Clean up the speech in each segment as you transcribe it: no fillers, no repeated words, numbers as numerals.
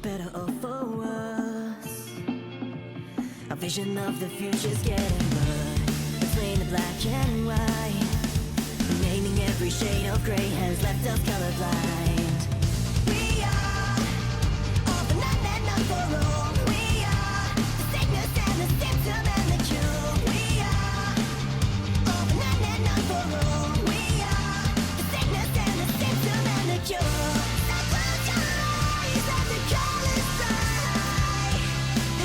better or for worse. Our vision of the future's getting blurred. Between the black and white, naming every shade of grey has left us colorblind. We are all for none and none for all. We are the sickness and the symptom and the cure. We are all for none and none for all. We are the sickness and the symptom and the cure. Now close your eyes and the colors fly,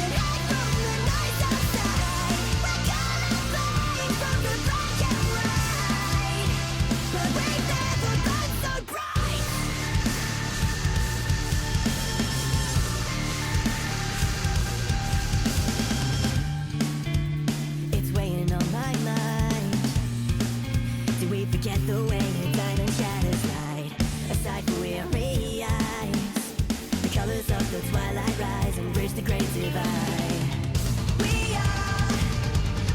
and hide from the noise outside. We're gonna fight from the black and white, but we've never been so bright. It's weighing on my mind. Do we forget the way a diamond shatters light? Aside for weary eyes, the colors of the twilight rise and bridge the great divide. We are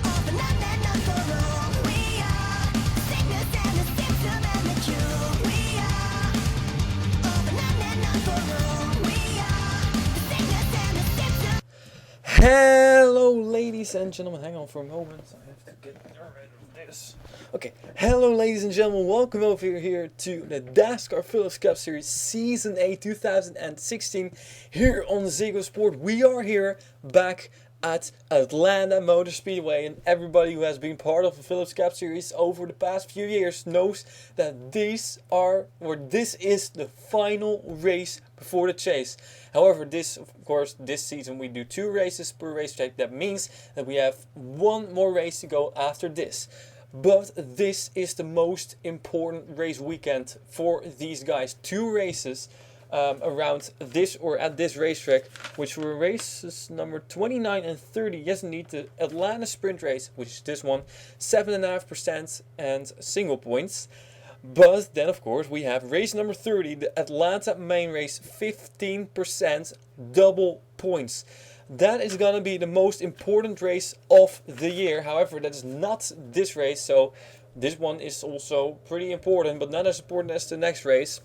all for none and none for all. We are the sickness and the symptom and the cure. We are all for none and none for all. We are the sickness and the symptom. Hello, ladies and gentlemen. Hang on for a moment. I have to get rid of this. Okay. Hello, ladies and gentlemen. Welcome over here to the Dascar Phillips Cup Series Season 8 2016 here on Ziggo Sport. We are here back at Atlanta Motor Speedway, and everybody who has been part of the Phillips Cup Series over the past few years knows that this is the final race before the chase. However, this season we do 2 races per racetrack. That means that we have 1 more race to go after this. But this is the most important race weekend for these guys. 2 races around this or at this racetrack, which were races number 29 and 30. Yes, indeed, the Atlanta Sprint Race, which is this one, 7.5% and single points. But then, of course, we have race number 30, the Atlanta Main Race, 15% double points. That is going to be the most important race of the year. However, that is not this race, so this one is also pretty important, but not as important as the next race,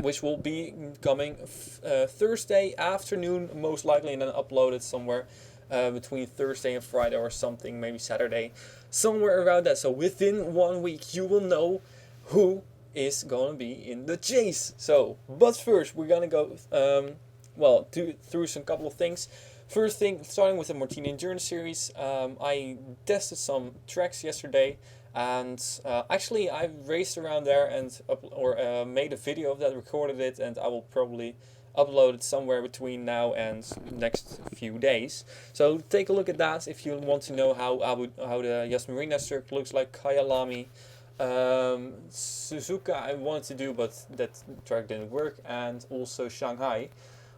which will be coming Thursday afternoon, most likely, and then uploaded somewhere between Thursday and Friday or something, maybe Saturday, somewhere around that. So within 1 week, you will know who is going to be in the chase. So, but first, we're going to go through some couple of things. First thing, starting with the Martini Endurance Series, I tested some tracks yesterday, and actually I raced around there and made a video of that, recorded it, and I will probably upload it somewhere between now and next few days. So take a look at that if you want to know how the Yas Marina circuit looks like. Kyalami, Suzuka I wanted to do, but that track didn't work, and also Shanghai.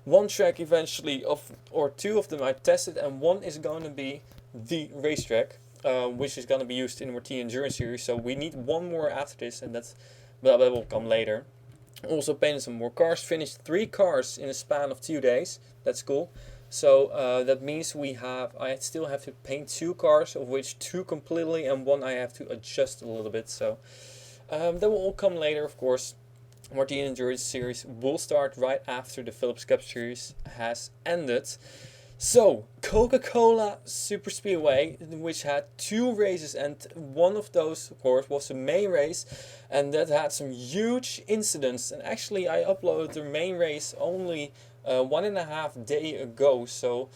1 track eventually, or 2 of them I tested, and 1 is going to be the racetrack, which is going to be used in the Martini Endurance Series. So we need 1 more after this, and that will come later. Also painted some more cars, finished 3 cars in a span of 2 days. That's cool. So that means I still have to paint 2 cars, of which 2 completely and 1 I have to adjust a little bit. So that will all come later, of course. Martini Endurance Series will start right after the Phillips Cup Series has ended. So, Coca-Cola Super Speedway, which had 2 races, and one of those, of course, was the main race, and that had some huge incidents. And actually, I uploaded the main race only 1.5 days ago, so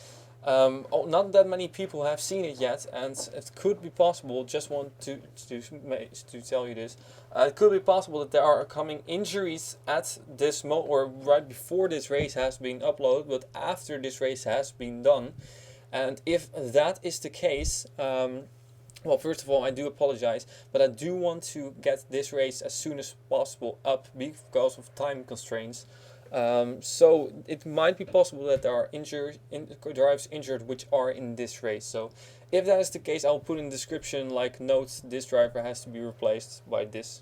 not that many people have seen it yet, and it could be possible, just want to tell you this, it could be possible that there are coming injuries at this or right before this race has been uploaded, but after this race has been done. And if that is the case, well, first of all, I do apologize, but I do want to get this race as soon as possible up because of time constraints. So it might be possible that there are drivers injured which are in this race. So if that is the case, I'll put in the description, like, note this driver has to be replaced by this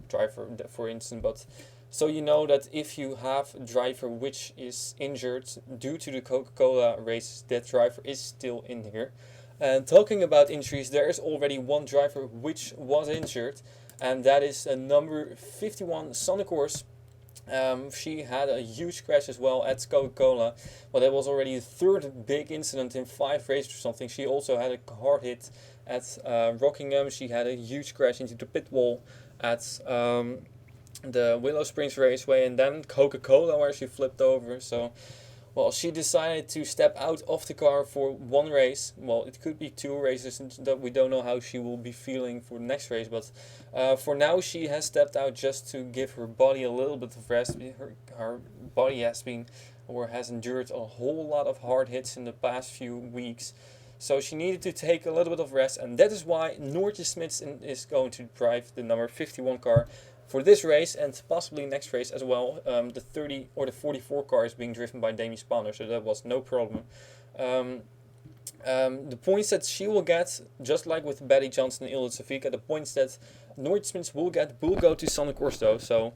driver, for instance. But so you know that if you have a driver which is injured due to the Coca-Cola race, that driver is still in here. And talking about injuries, there is already 1 driver which was injured, and that is number 51 Sonic Horse. She had a huge crash as well at Coca-Cola, but that was already the third big incident in 5 races or something. She also had a hard hit at Rockingham. She had a huge crash into the pit wall at the Willow Springs Raceway, and then Coca-Cola where she flipped over. So, well, she decided to step out of the car for one race. Well, it could be 2 races, and that we don't know how she will be feeling for the next race. But for now, she has stepped out just to give her body a little bit of rest. Her body has been or has endured a whole lot of hard hits in the past few weeks. So she needed to take a little bit of rest, and that is why Noortje Smits is going to drive the number 51 car for this race and possibly next race as well. The 30 or the 44 car is being driven by Demi Spanner, so that was no problem. The points that she will get, just like with Betty Johnson and Ilda Safika, the points that Noortje Smits will get will go to Sanne Corsto. So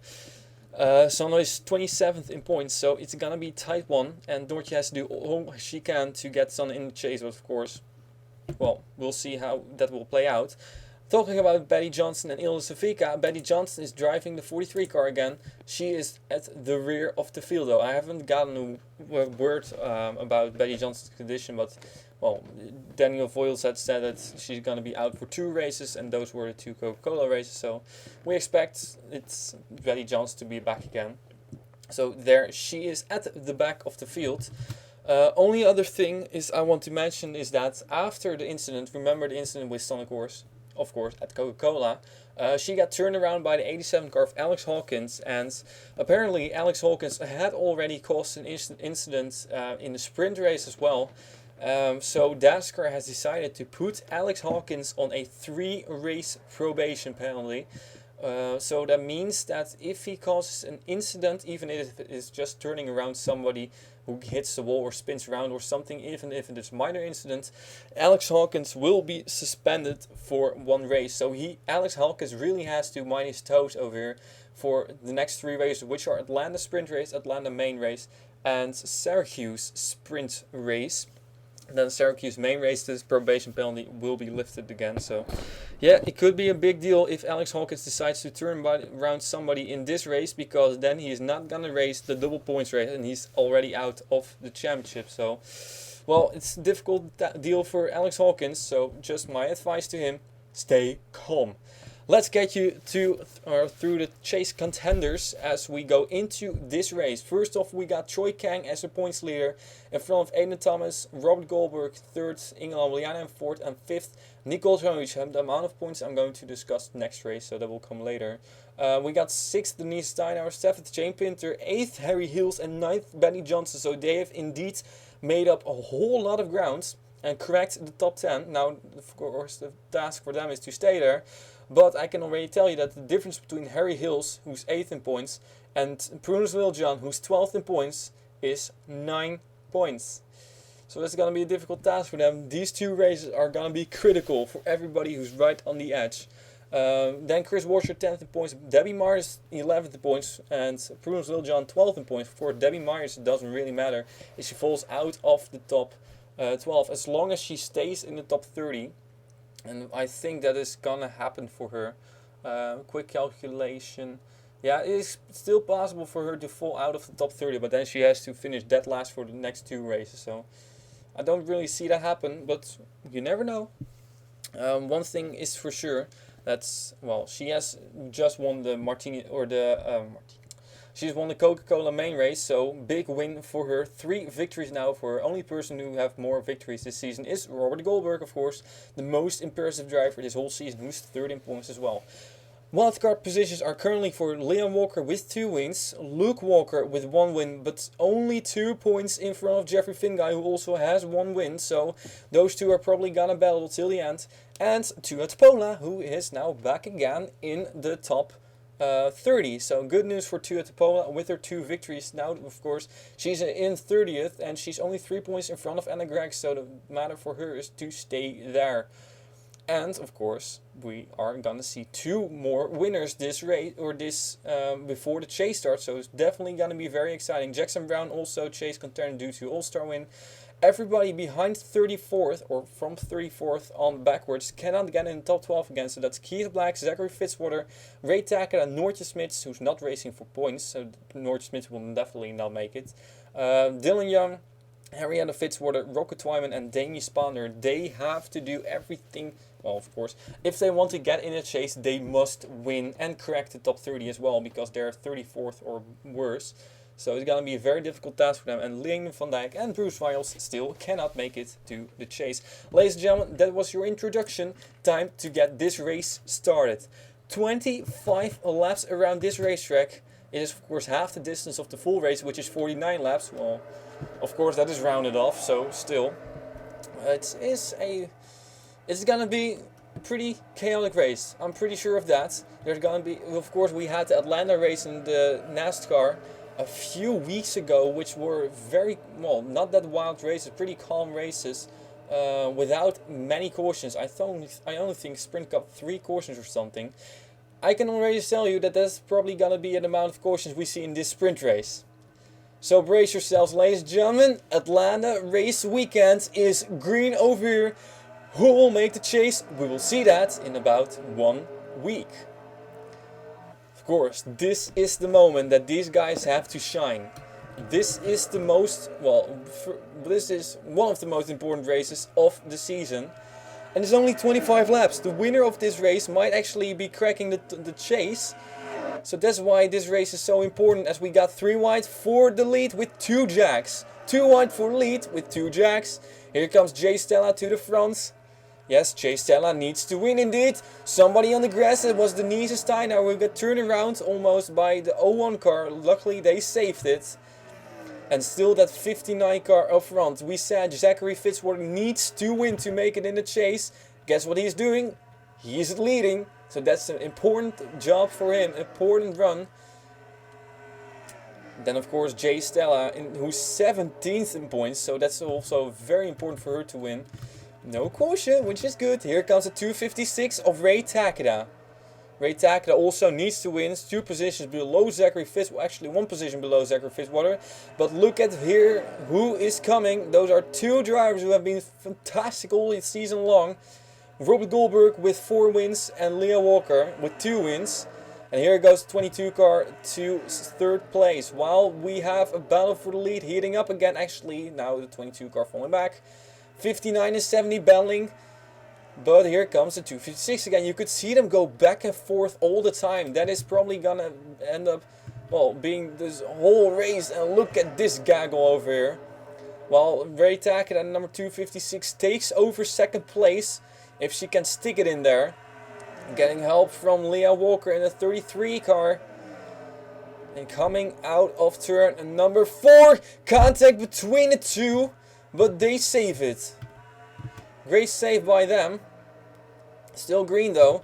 Sanne is 27th in points, so it's gonna be a tight one, and Noortje has to do all she can to get Sanne in the chase, but of course, well, we'll see how that will play out. Talking about Betty Johnson and Ilda Safika, Betty Johnson is driving the 43 car again. She is at the rear of the field though. I haven't gotten a word about Betty Johnson's condition, but well, Daniel Voiles had said that she's going to be out for 2 races, and those were the 2 Coca-Cola races. So we expect it's Betty Johnson to be back again. So there she is at the back of the field. Only other thing is I want to mention is that after the incident, remember the incident with Sonic Horse, of course, at Coca-Cola, she got turned around by the 87 car of Alex Hawkins, and apparently Alex Hawkins had already caused an incident in the sprint race as well. So Dascar has decided to put Alex Hawkins on a 3 race probation penalty. So that means that if he causes an incident, even if it is just turning around somebody who hits the wall or spins around or something, even if it is a minor incident, Alex Hawkins will be suspended for 1 race. So Alex Hawkins really has to mind his toes over here for the next 3 races, which are Atlanta Sprint Race, Atlanta Main Race, and Syracuse Sprint Race. Then Syracuse Main Race, this probation penalty will be lifted again. So yeah, it could be a big deal if Alex Hawkins decides to turn around somebody in this race, because then he is not going to race the double points race and he's already out of the championship. So, well, it's a difficult deal for Alex Hawkins, so just my advice to him, stay calm. Let's get you through the chase contenders as we go into this race. First off, we got Troy Kang as the points leader in front of Aiden Thomas, Robert Goldberg 3rd, Ingela Williana 4th, and 5th, Nicole Jones. The amount of points I'm going to discuss next race, so that will come later. We got 6th, Denise Steinauer, 7th, Jane Pinter, 8th, Harry Hills, and 9th, Benny Johnson. So they have indeed made up a whole lot of ground and cracked the top 10. Now, of course, the task for them is to stay there. But I can already tell you that the difference between Harry Hills, who's 8th in points, and Prunus Liljan, who's 12th in points, is 9 points. So that's going to be a difficult task for them. These 2 races are going to be critical for everybody who's right on the edge. Then Chris Washer 10th in points, Debbie Myers 11th in points, and Prunus Liljan 12th in points. For Debbie Myers, it doesn't really matter if she falls out of the top 12, as long as she stays in the top 30. And I think that is gonna happen for her. Quick calculation. Yeah, it is still possible for her to fall out of the top 30, but then she has to finish dead last for the next 2 races. So I don't really see that happen, but you never know. One thing is for sure, that's, well, she has just won the She's won the Coca-Cola main race, so big win for her. 3 victories now for her. Only person who have more victories this season is Robert Goldberg, of course, the most impressive driver this whole season, who's 3rd in points as well. Wildcard positions are currently for Liam Walker with 2 wins, Luke Walker with 1 win, but only 2 points in front of Jeffrey Finguy, who also has 1 win, so those 2 are probably gonna battle till the end. And Tua Tapola, who is now back again in the top 30. So good news for Tua Tapola with her 2 victories. Now, of course, she's in 30th and she's only 3 points in front of Anna Gregg, so the matter for her is to stay there. And of course, we are gonna see 2 more winners this race, or this before the chase starts. So it's definitely gonna be very exciting. Jackson Brown also chase contender due to All-Star win. Everybody behind 34th or from 34th on backwards cannot get in the top 12 again. So that's Keith Black, Zachary Fitzwater, Ray Tackett, and Noortje Smits, who's not racing for points. So Noortje Smits will definitely not make it. Dylan Young, Henrietta Fitzwater, Rocket Twyman, and Damie Spander. They have to do everything. Well, of course, if they want to get in a chase, they must win and crack the top 30 as well, because they're 34th or worse. So it's going to be a very difficult task for them. And Leon van Dijk and Bruce Wiles still cannot make it to the chase. Ladies and gentlemen, that was your introduction. Time to get this race started. 25 laps around this racetrack. It is, of course, half the distance of the full race, which is 49 laps. Well, of course, that is rounded off, so still. It's gonna be a pretty chaotic race. I'm pretty sure of that. There's gonna be, of course, we had the Atlanta race in the Nascar a few weeks ago, which were very, well, not that wild races, pretty calm races, without many cautions. I only think Sprint Cup 3 cautions or something. I can already tell you that that's probably gonna be an amount of cautions we see in this sprint race. So brace yourselves, ladies and gentlemen. Atlanta race weekend is green over here. Who will make the chase? We will see that in about 1 week. Of course, this is the moment that these guys have to shine. This is the most, well, this is one of the most important races of the season. And it's only 25 laps. The winner of this race might actually be cracking the chase. So that's why this race is so important, as we got 3 wide for the lead with 2 jacks. 2 wide for the lead with 2 jacks. Here comes Jay Stella to the front. Yes, Jay Stella needs to win indeed. Somebody on the grass, it was Denise Stein. Now we got turned around almost by the 01 car. Luckily they saved it. And still that 59 car up front. We said Zachary Fitzwater needs to win to make it in the chase. Guess what he's doing? He's leading. So that's an important job for him, important run. Then of course Jay Stella, who's 17th in points, so that's also very important for her to win. No caution, which is good. Here comes the 256 of Ray Takeda. Ray Takeda also needs to win. 2 positions below Zachary Fitzwater, actually 1 position below Zachary Fitzwater. But look at here who is coming. Those are 2 drivers who have been fantastic all season long. Robert Goldberg with 4 wins and Leah Walker with 2 wins. And here goes the 22 car to 3rd place. While we have a battle for the lead heating up again. Actually, now the 22 car falling back. 59 and 70 battling. But here comes the 256 again. You could see them go back and forth all the time. That is probably gonna end up, well, being this whole race. And look at this gaggle over here. While Ray Tackett at number 256 takes over 2nd place. If she can stick it in there. Getting help from Leah Walker in the 33 car. And coming out of turn number 4. Contact between the 2. But they save it. Great save by them. Still green though.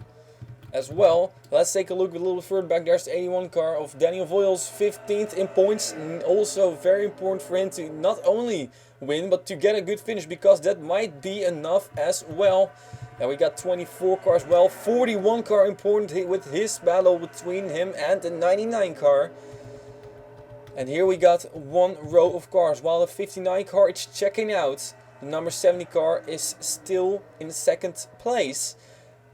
As well. Let's take a look a little bit further back. There's the 81 car of Daniel Voiles, 15th in points. And also very important for him to not only win, but to get a good finish, because that might be enough as well. And we got 24 cars, well, 41 car important with his battle between him and the 99 car. And here we got 1 row of cars, while the 59 car is checking out. The number 70 car is still in 2nd place.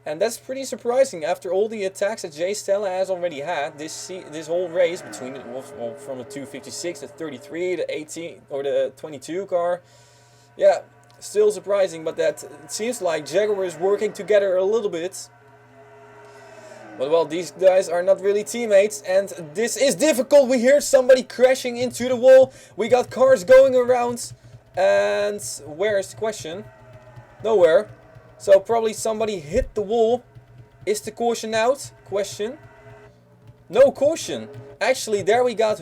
And that's pretty surprising after all the attacks that Jay Stella has already had this whole race between from the 256, the 33, the 18 or the 22 car. Yeah, still surprising, but that it seems like Jaguar is working together a little bit. But well, these guys are not really teammates, and this is difficult. We hear somebody crashing into the wall. We got cars going around, and where is the question? Nowhere. So probably somebody hit the wall. Is the caution out? Question. No caution. Actually, there we got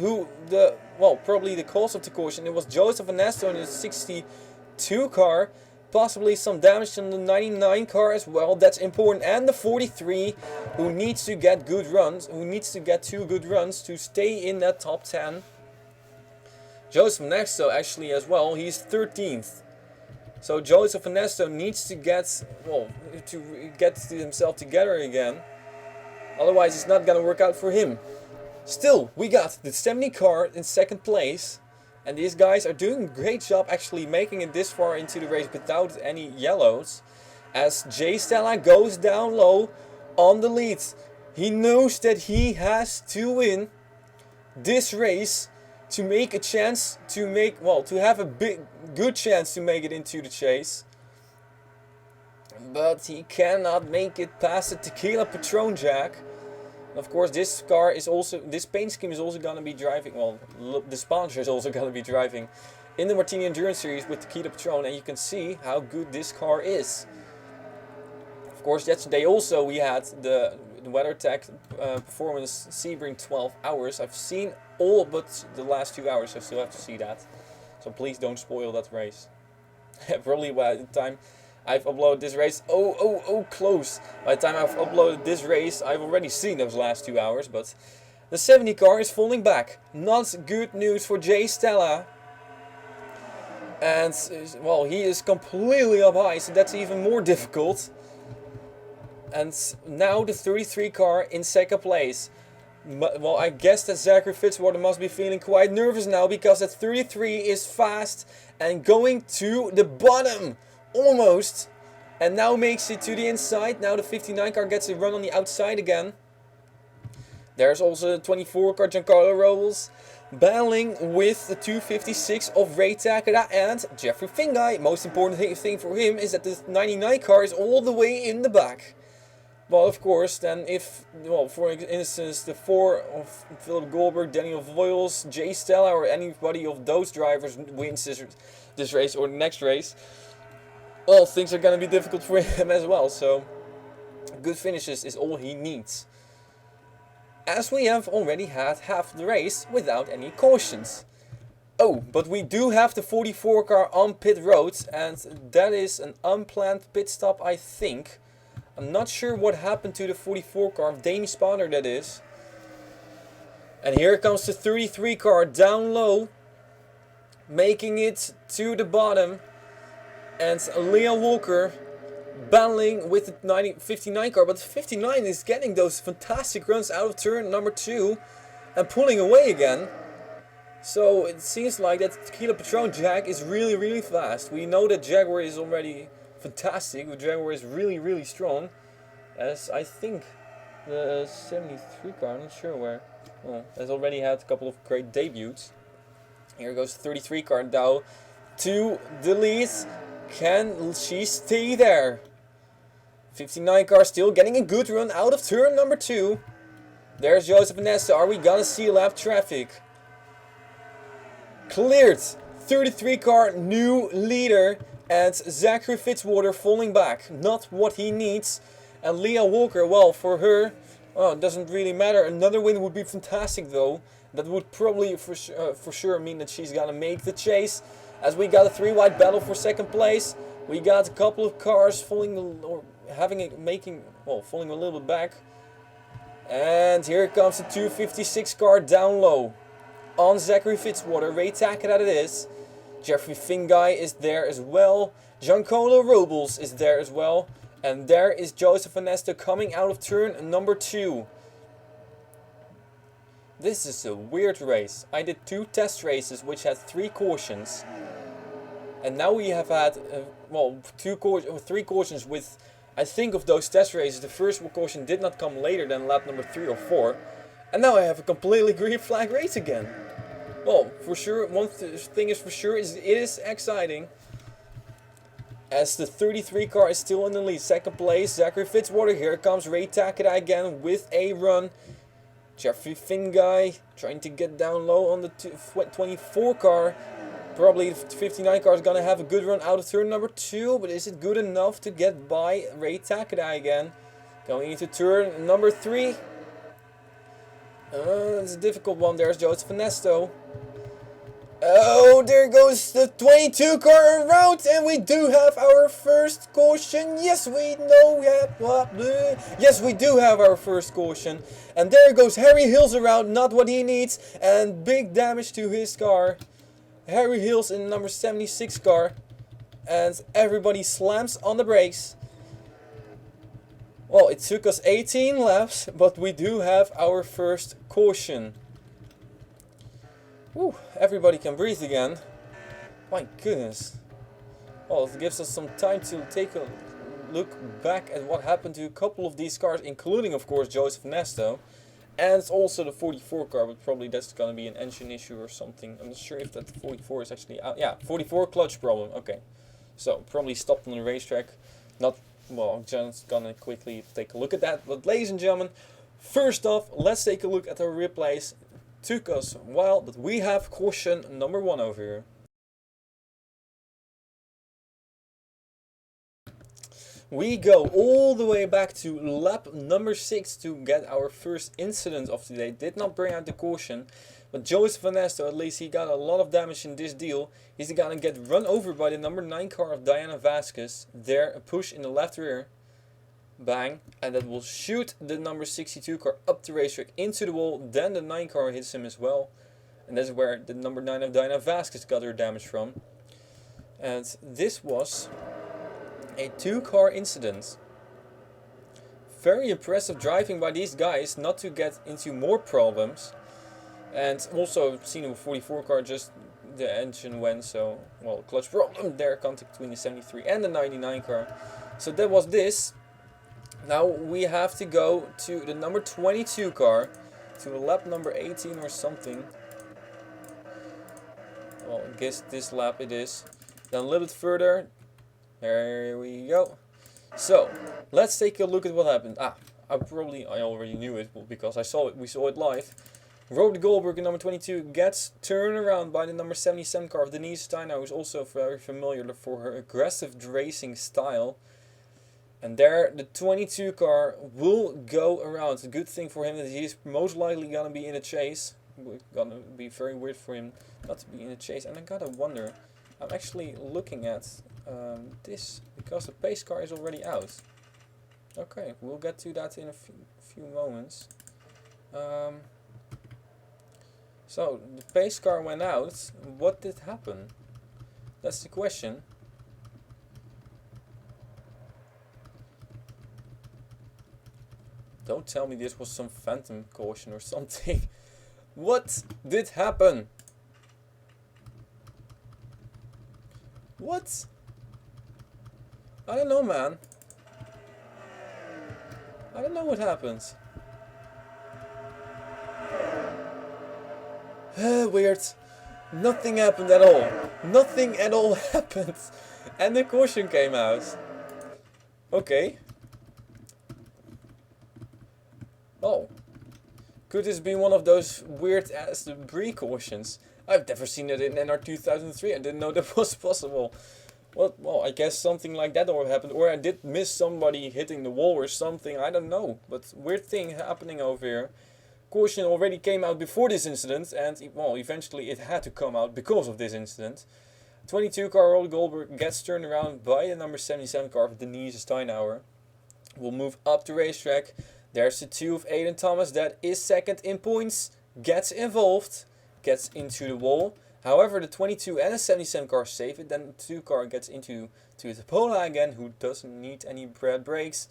probably the cause of the caution. It was Joseph Ernesto in the 62 car. Possibly some damage on the 99 car as well. That's important. And the 43, who needs to get good runs. Who needs to get 2 good runs to stay in that top 10. Joseph Ernesto actually as well. He's 13th. So Joseph Ernesto needs to get, well, to get himself together again. Otherwise it's not gonna work out for him. Still, we got the 70 car in second place. And these guys are doing a great job actually making it this far into the race without any yellows. As Jay Stella goes down low on the lead. He knows that he has to win this race to make a chance to make, well, to have a good chance to make it into the chase. But he cannot make it past the Tequila Patron Jack. Of course, this car is also, this paint scheme is also going to be driving, well, the sponsor is also going to be driving in the Martini Endurance Series with Tequila Patron, and you can see how good this car is. Of course, yesterday also we had the WeatherTech Performance Sebring 12 hours. I've seen all but the last 2 hours, I still have to see that. So please don't spoil that race. Probably by the time I've uploaded this race, close. By the time I've uploaded this race, I've already seen those last 2 hours, but the 70 car is falling back. Not good news for Jay Stella. And, well, he is completely up high, so that's even more difficult. And now the 33 car in second place. Well, I guess that Zachary Fitzwater must be feeling quite nervous now, because that 33 is fast and going to the bottom. Almost. And now makes it to the inside. Now the 59 car gets a run on the outside again. There's also the 24 car Giancarlo Robles battling with the 256 of Ray Takeda and Jeffrey Fingai. Most important thing for him is that the 99 car is all the way in the back. Well, of course, then if, well, for instance, the 4 of Philip Goldberg, Daniel Voiles, Jay Stella, or anybody of those drivers wins this race or the next race, well, things are going to be difficult for him as well. So, good finishes is all he needs. As we have already had half the race without any cautions. Oh, but we do have the 44 car on pit road, and that is an unplanned pit stop, I think. I'm not sure what happened to the 44 car, Damie Spawner that is. And here comes the 33 car down low, making it to the bottom. And Leon Walker battling with the 59 car, but the 59 is getting those fantastic runs out of turn number 2 and pulling away again. So it seems like that Tequila Patron Jack is really fast. We know that Jaguar is already fantastic. The Jaguar is really strong, as I think the 73 car, I'm not sure where, well, has already had a couple of great debuts. Here goes the 33 car now to the lead. Can she stay there? 59 car still getting a good run out of turn number 2. There's Joseph Nesta. Are we gonna see lap traffic? Cleared. 33 car new leader. And Zachary Fitzwater falling back. Not what he needs. And Leah Walker, well, for her, well, it doesn't really matter. Another win would be fantastic though. That would probably for sure mean that she's gonna make the chase. As we got a 3-wide battle for second place. We got a couple of cars falling or falling a little bit back. And here comes the 256 car down low. On Zachary Fitzwater. Ray Takeda it is. Jeffrey Fingai is there as well. Giancarlo Robles is there as well. And there is Joseph Ernesto coming out of turn number 2. This is a weird race. I did 2 test races which had 3 cautions. And now we have had, 3 cautions with, I think of those test races, the first caution did not come later than lap number 3 or 4. And now I have a completely green flag race again. Well, for sure, one thing is for sure, it is exciting. As the 33 car is still in the lead. Second place, Zachary Fitzwater. Here comes Ray Takeda again with a run. Jeffrey Fingai trying to get down low on the 24 car. Probably the 59 car is going to have a good run out of turn number 2. But is it good enough to get by Ray Takeda again? Going into turn number 3. It's a difficult one. There's Joseph Ernesto. Oh, there goes the 22 car around, and we do have our first caution. Yes, we know. Yes, we do have our first caution. And there goes Harry Hills around, not what he needs, and big damage to his car. Harry Hills in number 76 car. and everybody slams on the brakes. Well, it took us 18 laps, but we do have our first caution. Whew, everybody can breathe again. My goodness. Well, it gives us some time to take a look back at what happened to a couple of these cars, including of course Joseph Nesto. And also the 44 car, but probably that's gonna be an engine issue or something. I'm not sure if that 44 is actually out. Yeah, 44 clutch problem, okay. So, probably stopped on the racetrack. Not, well, I'm just gonna quickly take a look at that. But ladies and gentlemen, first off, let's take a look at our replays. Took us a while, but we have caution number 1 over here. We go all the way back to lap number 6 to get our first incident of the day. Did not bring out the caution, but Joseph Nesto, at least he got a lot of damage in this deal. He's gonna get run over by the number 9 car of Diana Vasquez. There, a push in the left rear. Bang. And that will shoot the number 62 car up the racetrack into the wall. Then the 9 car hits him as well. And that's where the number 9 of Diana Vasquez got her damage from. And this was a 2-car incident. Very impressive driving by these guys not to get into more problems. And also seen a 44 car, just the engine went, so well, clutch problem there, contact between the 73 and the 99 car. So that was this. Now we have to go to the number 22 car, to lap number 18 or something. Well, I guess this lap it is. Then a little bit further. There we go. So, let's take a look at what happened. I already knew it because we saw it live. Rode Goldberg in number 22 gets turned around by the number 77 car of Denise Steiner, who's also very familiar for her aggressive racing style. And there, the 22 car will go around. A good thing for him that he's most likely gonna be in a chase. It's gonna be very weird for him not to be in a chase. And I gotta wonder, I'm actually looking at this because the pace car is already out. Okay, we'll get to that in a few moments. So the pace car went out. What did happen? That's the question. Don't tell me this was some phantom caution or something. What did happen? What? I don't know, man. I don't know what happens. Weird. Nothing happened at all. Nothing at all happened. And the caution came out. Okay. Oh. Could this be one of those weird ass debris cautions? I've never seen it in NR 2003. I didn't know that was possible. Well, I guess something like that all happened. Or I did miss somebody hitting the wall or something. I don't know. But weird thing happening over here. Caution already came out before this incident. And, well, eventually it had to come out because of this incident. 22 car Rode Goldberg gets turned around by the number 77 car of Denise Steinauer. We'll move up the racetrack. There's the 2 of Aiden Thomas. That is second in points. Gets involved. Gets into the wall. However, the 22 and the 77 car save it. Then the 2 car gets into the Pola again, who doesn't need any brakes.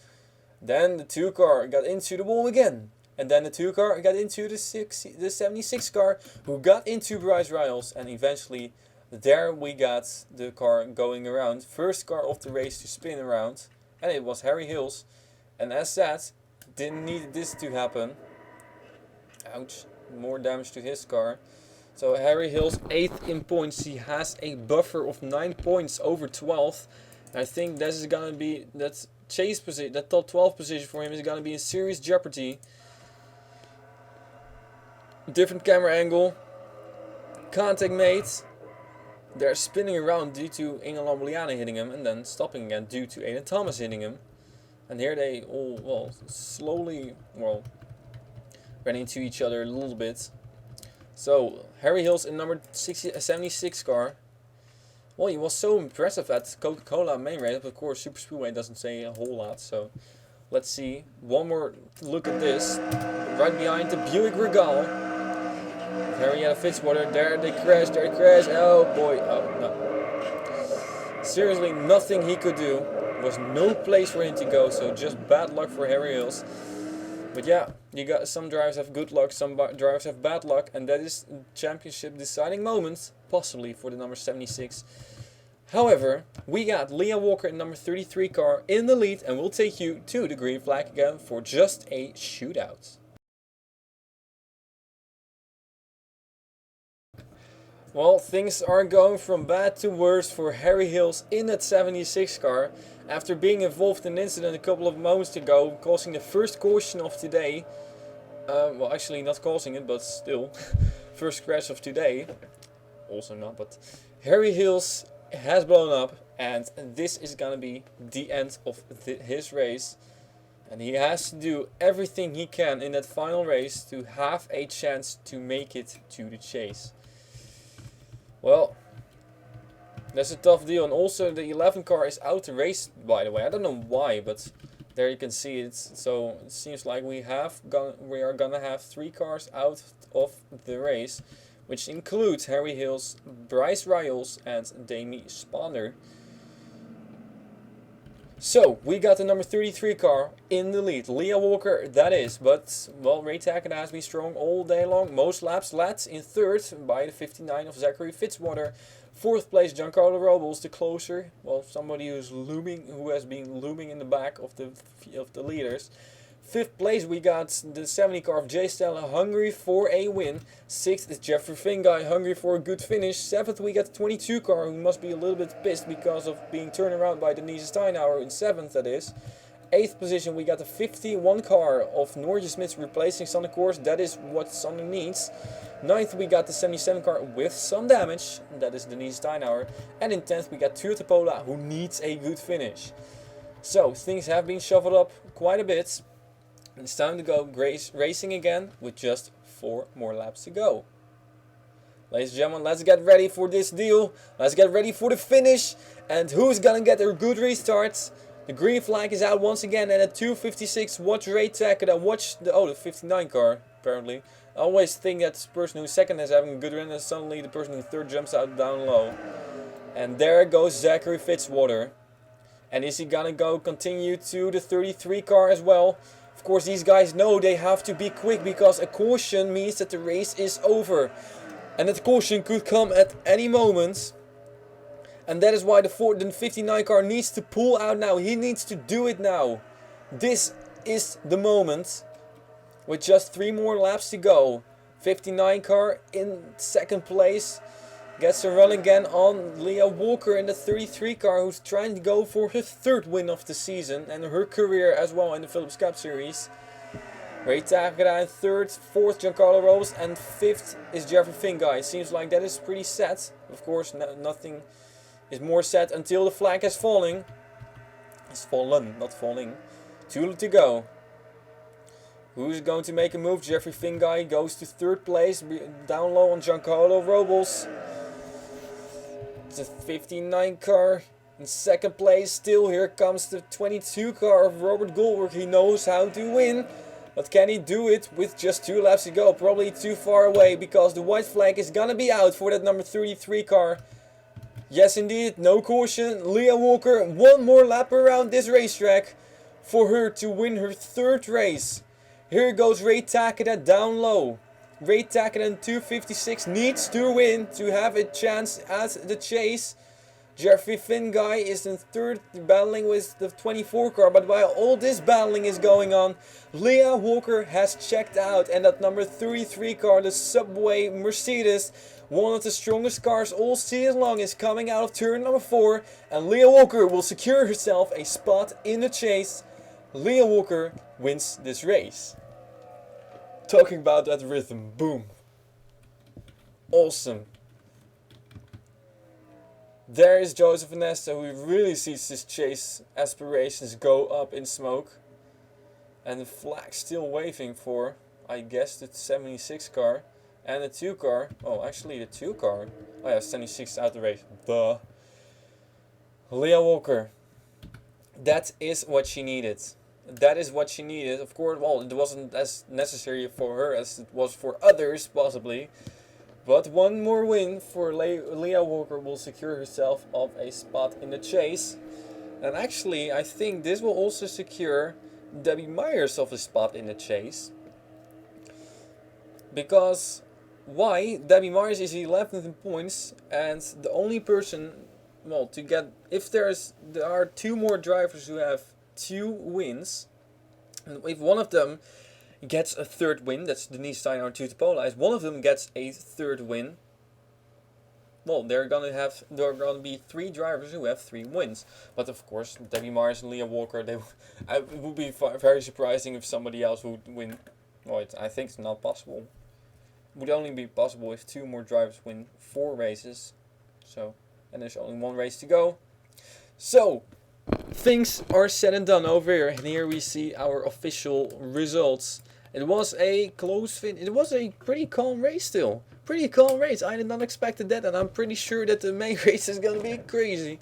Then the 2 car got into the wall again. And then the 2 car got into the 76 car, who got into Bryce Riles. And eventually, there we got the car going around. First car of the race to spin around. And it was Harry Hills. And as said, didn't need this to happen. Ouch. More damage to his car. So Harry Hills 8th in points. He has a buffer of 9 points over 12th. I think this is gonna be that chase position, that top 12 position for him is gonna be in serious jeopardy. Different camera angle. Contact made. They're spinning around due to Inge Lambliana hitting him, and then stopping again due to Aiden Thomas hitting him. And here they all, well, slowly, well, ran into each other a little bit. So, Harry Hills in number 76 car. Well, he was so impressive at Coca-Cola main race. Of course, Super Speedway doesn't say a whole lot. So, let's see. One more look at this. Right behind the Buick Regal. Harry had a Fitzwater. There they crash. Oh boy. Oh no. Seriously, nothing he could do. There was no place for him to go, so just bad luck for Harry Hills. But yeah, you got some drivers have good luck, some drivers have bad luck, and that is championship deciding moment, possibly for the number 76. However, we got Leah Walker in number 33 car in the lead, and we'll take you to the green flag again for just a shootout. Well, things are going from bad to worse for Harry Hills in that 76 car. After being involved in an incident a couple of moments ago, causing the first caution of today. Well, actually not causing it, but still. First crash of today. Also not, but Harry Hills has blown up, and this is gonna be the end of his race, and he has to do everything he can in that final race to have a chance to make it to the chase. Well, that's a tough deal, and also the 11 car is out the race, by the way. I don't know why, but there you can see it. So it seems like we are gonna have 3 cars out of the race, which includes Harry Hills, Bryce Riles, and Demi Spanner. So, we got the number 33 car in the lead. Leah Walker, that is. But, well, Ray Tackett has been strong all day long. Most laps led in third by the 59 of Zachary Fitzwater. Fourth place, Giancarlo Robles, the closer. Well, somebody who has been looming in the back of the leaders. Fifth place, we got the 70 car of Jay Stella, hungry for a win. Sixth is Jeffrey Finguy, hungry for a good finish. Seventh, we got the 22 car, who must be a little bit pissed because of being turned around by Denise Steinhauer in seventh, that is. Eighth position, we got the 51 car of Noortje Smits replacing Sander Koers. That is what Sander needs. Ninth, we got the 77 car with some damage. That is Denise Steinhauer. And in 10th, we got Tuur Pola, who needs a good finish. So, things have been shuffled up quite a bit. It's time to go racing again with just 4 more laps to go. Ladies and gentlemen, let's get ready for this deal. Let's get ready for the finish. And who's gonna get a good restart? The green flag is out once again, and at 2:56, watch Ray Tackett and watch the 59 car, apparently. I always think that the person who's second is having a good run, and suddenly the person who third jumps out down low. And there goes Zachary Fitzwater. And is he gonna continue to the 33 car as well? Of course, these guys know they have to be quick, because a caution means that the race is over. And that caution could come at any moment. And that is why the 59 car needs to pull out now. He needs to do it now. This is the moment. With just 3 more laps to go. 59 car in second place. Gets a run again on Leah Walker in the 33 car, who's trying to go for her 3rd win of the season and her career as well in the Phillips Cup Series. Ray Tackett in 3rd, 4th Giancarlo Robles, and 5th is Jeffrey Finguy. Seems like that is pretty set. Of course, nothing is more set until the flag has fallen. It's fallen, not falling. 2 to go. Who's going to make a move? Jeffrey Finguy goes to 3rd place, down low on Giancarlo Robles. The 59 car in 2nd place. Still, here comes the 22 car of Robert Goldberg. He knows how to win. But can he do it with just 2 laps to go? Probably too far away, because the white flag is gonna be out for that number 33 car. Yes, indeed, no caution. Leah Walker, 1 more lap around this racetrack for her to win her 3rd race. Here goes Ray Tackett down low. Ray Tackett in 2:56 needs to win to have a chance at the chase. Jeffrey Finguy is in 3rd, battling with the 24 car. But while all this battling is going on, Leah Walker has checked out. And that number 33 car, the Subway Mercedes, one of the strongest cars all season long, is coming out of turn number 4. And Leah Walker will secure herself a spot in the chase. Leah Walker wins this race. Talking about that rhythm, boom. Awesome. There is Joseph Nesta, who really sees his chase aspirations go up in smoke. And the flag still waving for, I guess, the 76 car. And the 2 car. Oh, actually the 2 car. Oh yeah, 76 out the race. Duh. Leah Walker. That is what she needed. That is what she needed. Of course, well, it wasn't as necessary for her as it was for others, possibly. But one more win for Leah Walker will secure herself of a spot in the chase. And actually, I think this will also secure Debbie Myers of a spot in the chase. Because, why? Debbie Myers is 11th in points, and the only person, well, to get, if there are 2 more drivers who have 2 wins, and if one of them gets a 3rd win, that's Denise Steinhauer to polarize, one of them gets a 3rd win, well, there are gonna be 3 drivers who have 3 wins. But of course, Debbie Myers and Leah Walker, it would be very surprising if somebody else would win. Well, I think it's not possible. It would only be possible if 2 more drivers win 4 races. So, and there's only 1 race to go. So, things are said and done over here, and here we see our official results. It was a close fin. It was a pretty calm race still. Pretty calm race. I did not expect that, and I'm pretty sure that the main race is gonna be crazy.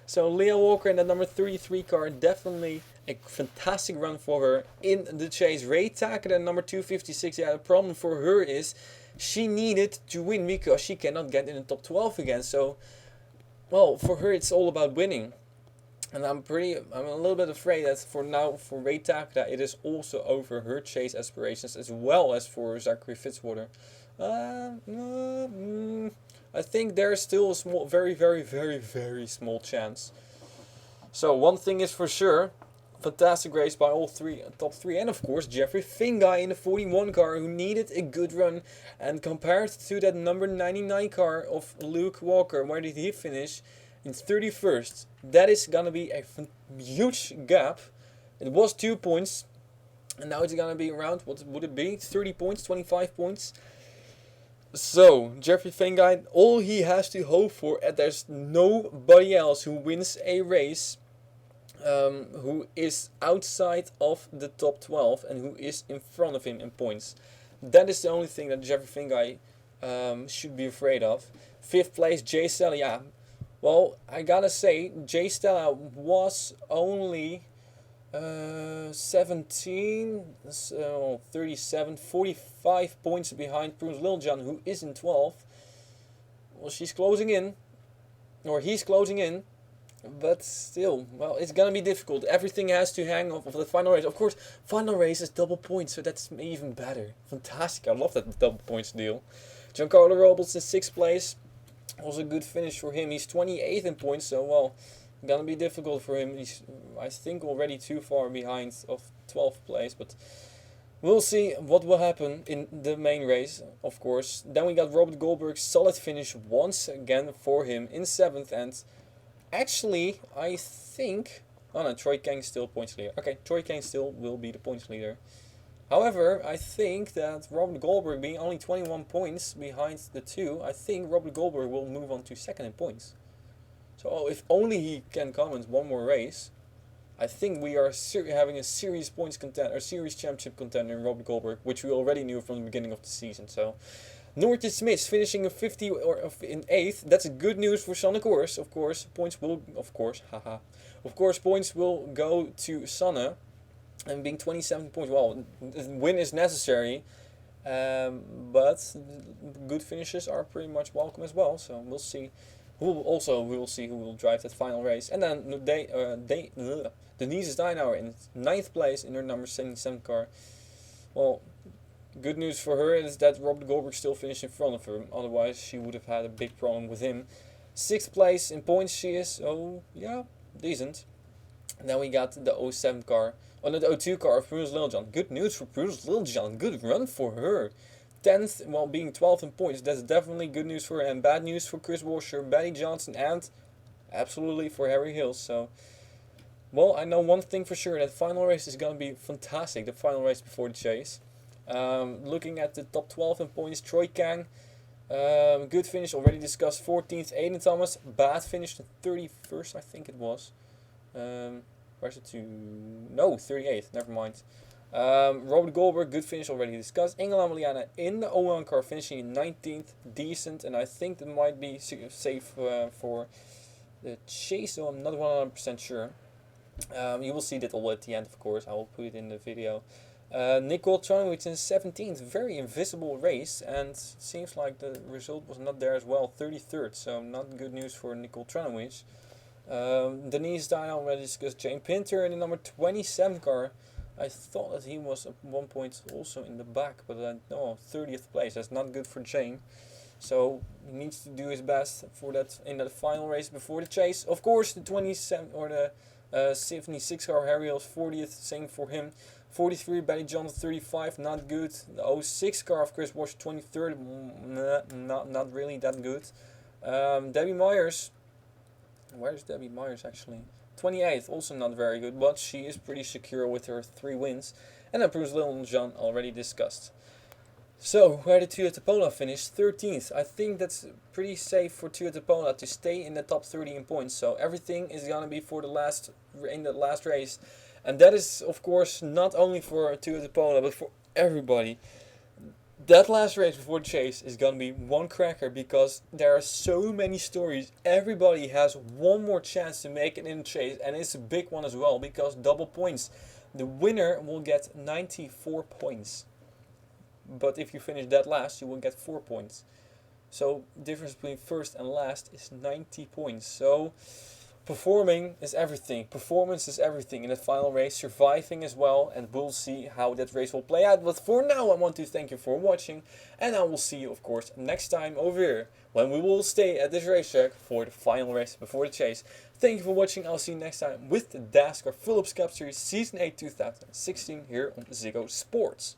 So Leah Walker in the number 33 car, definitely a fantastic run for her in the chase. Ray Tackett at number 256. Yeah, the problem for her is she needed to win because she cannot get in the top 12 again. So, well, for her it's all about winning. And I'm a little bit afraid that for Ray Tackett, it is also over her chase aspirations as well as for Zachary Fitzwater. I think there is still a small, very small chance. So one thing is for sure, fantastic race by all top three, and of course Jeffrey Fingai in the 41 car who needed a good run, and compared to that number 99 car of Luke Walker, where did he finish? In 31st. That is gonna be a huge gap. It was 2 points, and now it's gonna be around, what would it be? 30 points, 25 points. So, Jeffrey Fingai, all he has to hope for, and there's nobody else who wins a race who is outside of the top 12 and who is in front of him in points. That is the only thing that Jeffrey Fingai should be afraid of. 5th place, Jay Stella. Yeah, well, I gotta say, Jay Stella was only 17, 37, 45 points behind Prudence Littlejohn, who is in 12th. Well, she's closing in, or he's closing in, but still, well, it's gonna be difficult. Everything has to hang off of the final race. Of course, final race is double points, so that's even better. Fantastic, I love that double points deal. Giancarlo Robles in 6th place. Was a good finish for him. He's 28th in points, so well, gonna be difficult for him. He's, I think, already too far behind of 12th place, but we'll see what will happen in the main race, of course. Then we got Robert Goldberg's solid finish once again for him in 7th, and actually, I think, oh no, Troy Kang still points leader. Okay, Troy Kang still will be the points leader. However, I think that Robert Goldberg being only 21 points behind the 2, I think Robert Goldberg will move on to 2nd in points. So if only he can come in one more race, I think we are having a series points contender, or series championship contender in Robert Goldberg, which we already knew from the beginning of the season. So Norton Smith finishing in 50 or in 8th. That's good news for Sanne Koers. Of course, points will go to Sanne. And being 27 points, well, win is necessary, but good finishes are pretty much welcome as well. So we'll see. We will see who will drive that final race. And then Denise Steinhauer in 9th place in her number 77 car. Well, good news for her is that Robert Goldberg still finished in front of her. Otherwise, she would have had a big problem with him. 6th place in points she is. Oh yeah, decent. And then we got the 07 car. Oh no, the 02 car of Prudence Littlejohn. Good news for Prudence Littlejohn. Good run for her. 10th, while being 12th in points. That's definitely good news for her. And bad news for Chris Washer, Betty Johnson, and absolutely for Harry Hills. So, well, I know one thing for sure. That final race is going to be fantastic. The final race before the chase. Looking at the top 12 in points, Troy Kang. Good finish, already discussed. 14th, Aiden Thomas. Bad finish, the 31st, I think it was. Where's it to? No, 38th, never mind. Robert Goldberg, good finish, already discussed. Engel Ameliana in the 01 car, finishing in 19th, decent, and I think that might be safe for the chase, so I'm not 100% sure. You will see that all at the end, of course. I will put it in the video. Nicole Tranowicz in 17th, very invisible race, and seems like the result was not there as well, 33rd, so not good news for Nicole Tranowicz. Denise Dine already discussed. Jane Pinter in the number 27 car. I thought that he was at one point also in the back, but no, 30th place. That's not good for Jane. So he needs to do his best for that in that final race before the chase. Of course, the 27 or the 76 car Harry Hill's 40th, same for him. 43 Betty Johnson 35, not good. The 06 car of Chris Walsh 23rd, not really that good. Debbie Myers. Where's Debbie Myers actually? 28th, also not very good, but she is pretty secure with her 3 wins. And then Bruce Littlejohn already discussed. So, where did Tuiatepola finish? 13th. I think that's pretty safe for Tuiatepola to stay in the top 30 in points. So everything is gonna be for the last race, and that is of course not only for Tuiatepola but for everybody. That last race before the chase is gonna be one cracker because there are so many stories. Everybody has one more chance to make it in the chase, and it's a big one as well because double points. The winner will get 94 points. But if you finish dead last, you will get 4 points. So difference between first and last is 90 points. So performing is everything. Performance is everything in the final race. Surviving as well. And we'll see how that race will play out. But for now, I want to thank you for watching. And I will see you, of course, next time over here, when we will stay at this racetrack for the final race before the chase. Thank you for watching. I'll see you next time with the Dascar Phillips Cup Series Season 8 2016 here on Ziggo Sports.